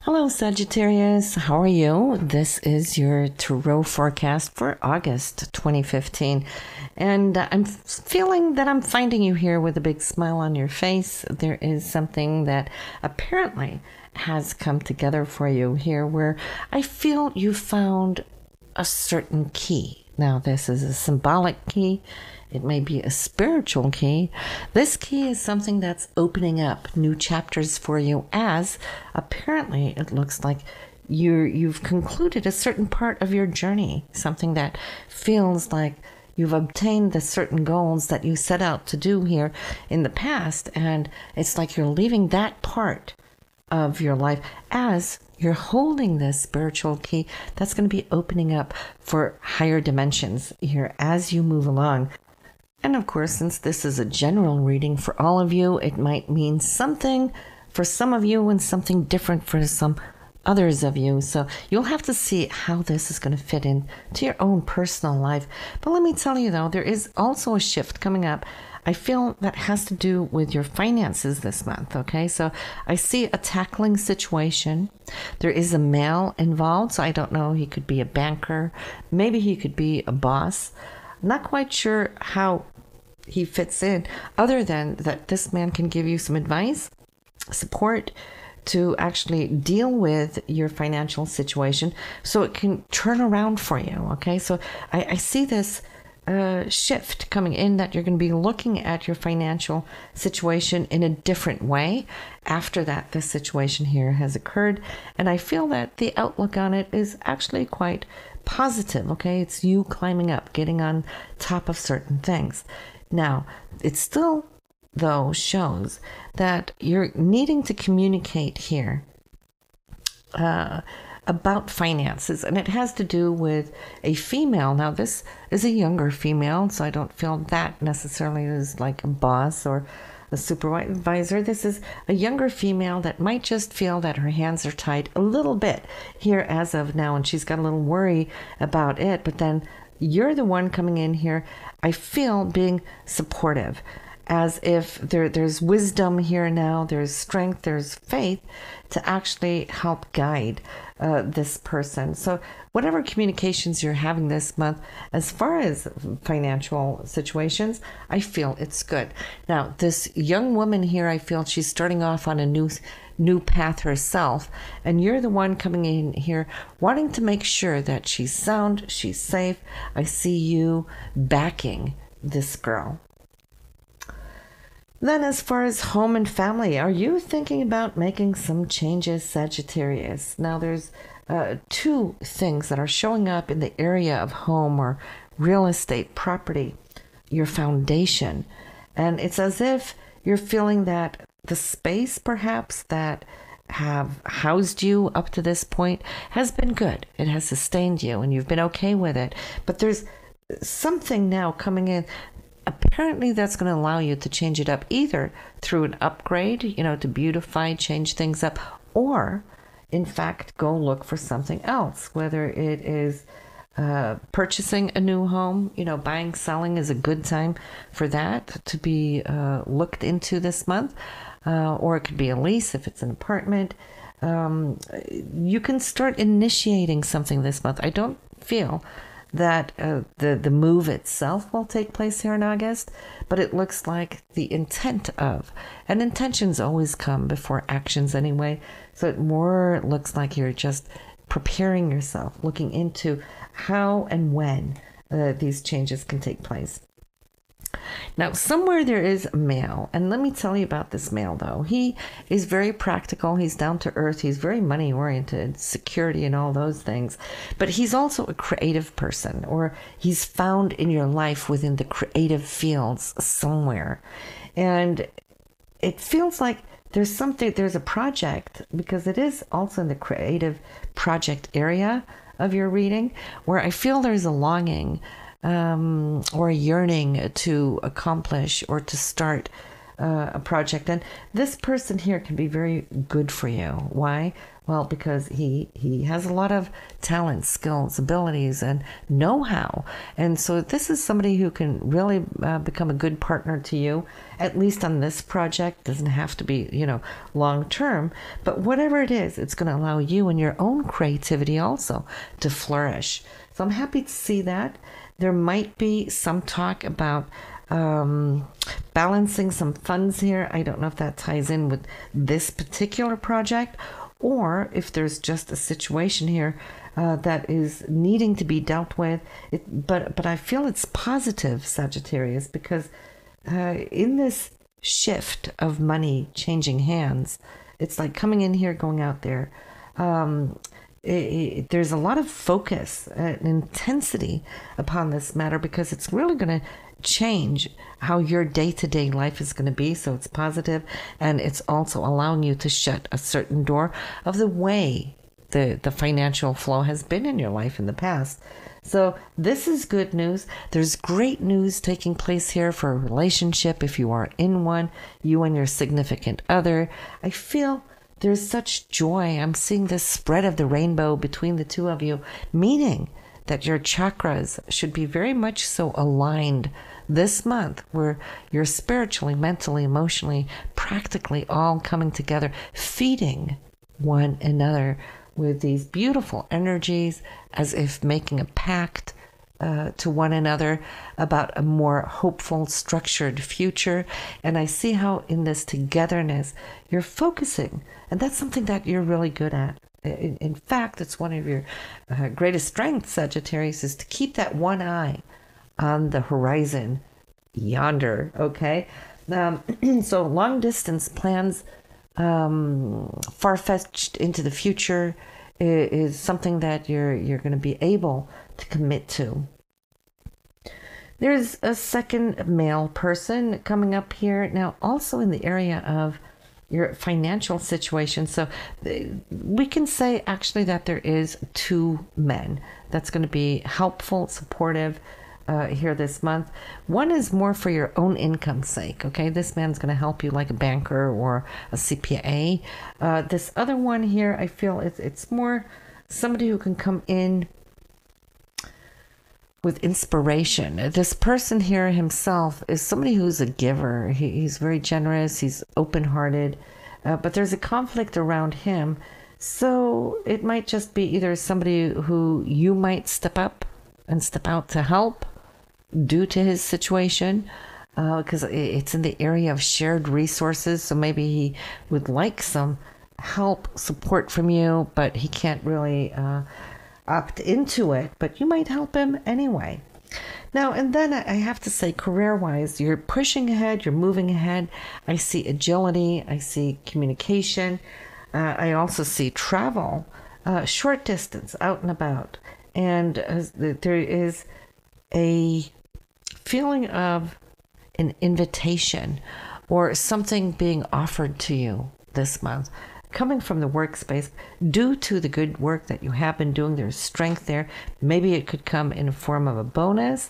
Hello, Sagittarius. How are you? This is your tarot forecast for August 2015. And I'm feeling that I'm finding you here with a big smile on your face. There is something that apparently has come together for you here where I feel you found a certain key. Now, this is a symbolic key. It may be a spiritual key. This key is something that's opening up new chapters for you, as apparently it looks like you've concluded a certain part of your journey, something that feels like you've obtained the certain goals that you set out to do here in the past, and it's like you're leaving that part of your life as you're holding this spiritual key that's going to be opening up for higher dimensions here as you move along. And of course, since this is a general reading for all of you, it might mean something for some of you and something different for some others of you. So you'll have to see how this is going to fit into your own personal life. But let me tell you, though, there is also a shift coming up. I feel that has to do with your finances this month, okay? So I see a tackling situation. There is a male involved, so I don't know. He could be a banker. Maybe he could be a boss. Not quite sure how he fits in, other than that this man can give you some advice, support to actually deal with your financial situation so it can turn around for you, okay? So I see this shift coming in, that you're going to be looking at your financial situation in a different way after that this situation here has occurred. And I feel that the outlook on it is actually quite positive, okay? It's you climbing up, getting on top of certain things. Now, it still, though, shows that you're needing to communicate here about finances, and it has to do with a female. Now, this is a younger female, so I don't feel that necessarily is like a boss or a supervisor. This is a younger female that might just feel that her hands are tied a little bit here as of now, and she's got a little worry about it. But then you're the one coming in here, I feel, being supportive, as if there's wisdom here now, there's strength, there's faith to actually help guide this person. So whatever communications you're having this month, as far as financial situations, I feel it's good. Now, this young woman here, I feel she's starting off on a new path herself, and you're the one coming in here wanting to make sure that she's sound, she's safe. I see you backing this girl. Then, as far as home and family, are you thinking about making some changes, Sagittarius? Now, there's two things that are showing up in the area of home or real estate, property, your foundation. And it's as if you're feeling that the space, perhaps, that have housed you up to this point has been good. It has sustained you, and you've been okay with it. But there's something now coming in, apparently, that's going to allow you to change it up, either through an upgrade, to beautify, change things up, or in fact go look for something else, whether it is purchasing a new home. Buying, selling is a good time for that to be looked into this month, or it could be a lease if it's an apartment. You can start initiating something this month. I don't feel that the move itself will take place here in August, but it looks like the intent of, and intentions always come before actions anyway, so it more looks like you're just preparing yourself, looking into how and when these changes can take place. Now, somewhere there is a male, and let me tell you about this male, though. He is very practical. He's down to earth. He's very money oriented, security and all those things. But he's also a creative person, or he's found in your life within the creative fields somewhere. And it feels like there's a project, because it is also in the creative project area of your reading, where I feel there's a longing or a yearning to accomplish or to start a project. And this person here can be very good for you. Why? Well, because he has a lot of talent, skills, abilities, and know-how. And so this is somebody who can really become a good partner to you, at least on this project. Doesn't have to be, long-term. But whatever it is, it's going to allow you and your own creativity also to flourish. So I'm happy to see that. There might be some talk about balancing some funds here. I don't know if that ties in with this particular project, or if there's just a situation here that is needing to be dealt with. But I feel it's positive, Sagittarius, because in this shift of money changing hands, it's like coming in here, going out there. There's a lot of focus and intensity upon this matter, because it's really going to change how your day-to-day life is going to be. So it's positive, and it's also allowing you to shut a certain door of the way the financial flow has been in your life in the past. So this is good news. There's great news taking place here for a relationship. If you are in one, you and your significant other, I feel there's such joy. I'm seeing this spread of the rainbow between the two of you, meaning that your chakras should be very much so aligned this month, where you're spiritually, mentally, emotionally, practically all coming together, feeding one another with these beautiful energies, as if making a pact to one another about a more hopeful, structured future. And I see how in this togetherness you're focusing, and that's something that you're really good at. In fact, it's one of your greatest strengths, Sagittarius, is to keep that one eye on the horizon yonder, okay? So long distance plans, far-fetched into the future, is something that you're going to be able to commit to. There's a second male person coming up here now, also in the area of your financial situation. So we can say actually that there is two men that's going to be helpful, supportive here this month. One is more for your own income's sake, okay? This man's going to help you like a banker or a CPA. This other one here, I feel it's more somebody who can come in with inspiration. This person here himself is somebody who's a giver. He's very generous. He's open-hearted, but there's a conflict around him. So it might just be either somebody who you might step up and step out to help due to his situation, because it's in the area of shared resources. So maybe he would like some help, support from you, but he can't really opt into it, but you might help him anyway. Now, and then I have to say, career-wise, you're pushing ahead, you're moving ahead. I see agility, I see communication. I also see travel, short distance, out and about. And there is a feeling of an invitation or something being offered to you this month, coming from the workspace due to the good work that you have been doing. There's strength there. Maybe it could come in the form of a bonus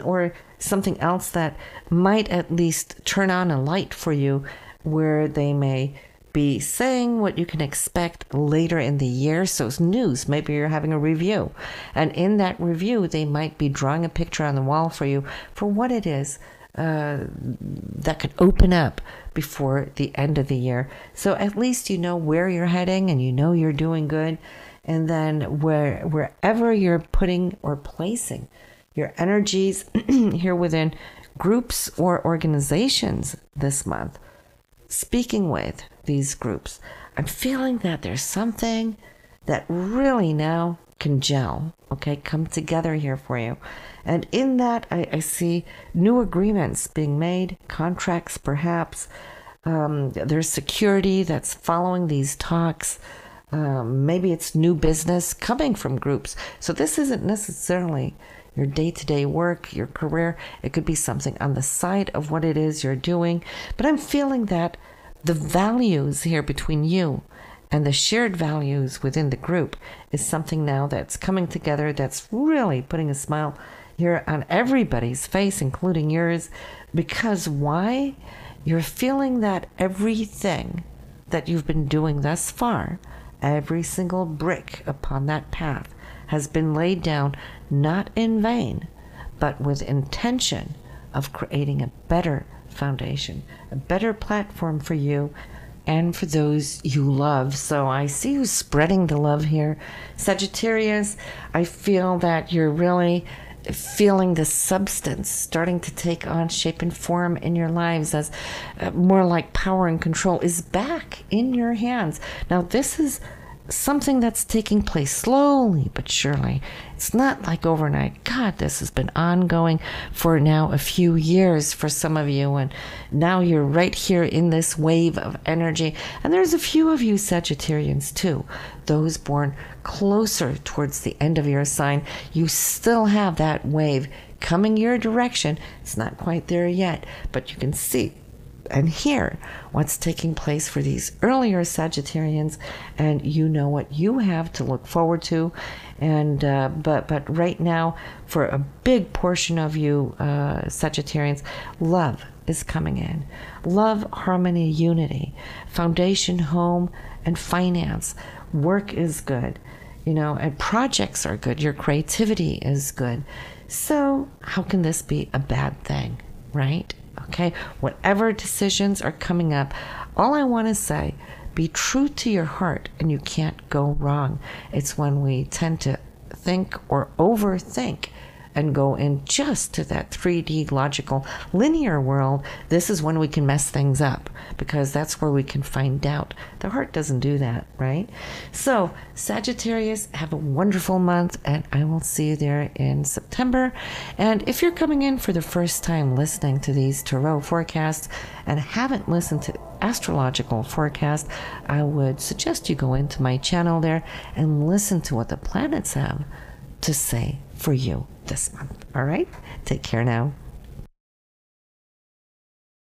or something else that might at least turn on a light for you, where they may be saying what you can expect later in the year. So it's news. Maybe you're having a review, and in that review they might be drawing a picture on the wall for you for what it is that could open up before the end of the year. So at least you know where you're heading, and you know you're doing good. And then wherever you're putting or placing your energies here within groups or organizations this month, speaking with these groups, I'm feeling that there's something that really now can gel, okay, come together here for you. And in that, I see new agreements being made, contracts perhaps. There's security that's following these talks. Maybe it's new business coming from groups. So this isn't necessarily your day-to-day work, your career. It could be something on the side of what it is you're doing. But I'm feeling that the values here between you and the shared values within the group is something now that's coming together, that's really putting a smile here on everybody's face, including yours. Because why? You're feeling that everything that you've been doing thus far, every single brick upon that path, has been laid down not in vain, but with intention of creating a better foundation, a better platform for you and for those you love. So I see you spreading the love here. Sagittarius, I feel that you're really feeling the substance starting to take on shape and form in your lives, as more like power and control is back in your hands. Now, this is something that's taking place slowly but surely. It's not like overnight. God, this has been ongoing for now a few years for some of you, and now you're right here in this wave of energy. And there's a few of you Sagittarians too, those born closer towards the end of your sign. You still have that wave coming your direction. It's not quite there yet, but you can see and hear what's taking place for these earlier Sagittarians, and you know what you have to look forward to. And but right now, for a big portion of you Sagittarians, love is coming in. Love, harmony, unity, foundation, home, and finance. Work is good, you know, and projects are good. Your creativity is good. So how can this be a bad thing, right? Okay, whatever decisions are coming up, all I want to say, be true to your heart and you can't go wrong. It's when we tend to think or overthink and go in just to that 3D logical linear world, this is when we can mess things up, because that's where we can find doubt. The heart doesn't do that, right? So Sagittarius, have a wonderful month, and I will see you there in September. And if you're coming in for the first time listening to these tarot forecasts and haven't listened to astrological forecast, I would suggest you go into my channel there and listen to what the planets have to say for you this month. All right? Take care now.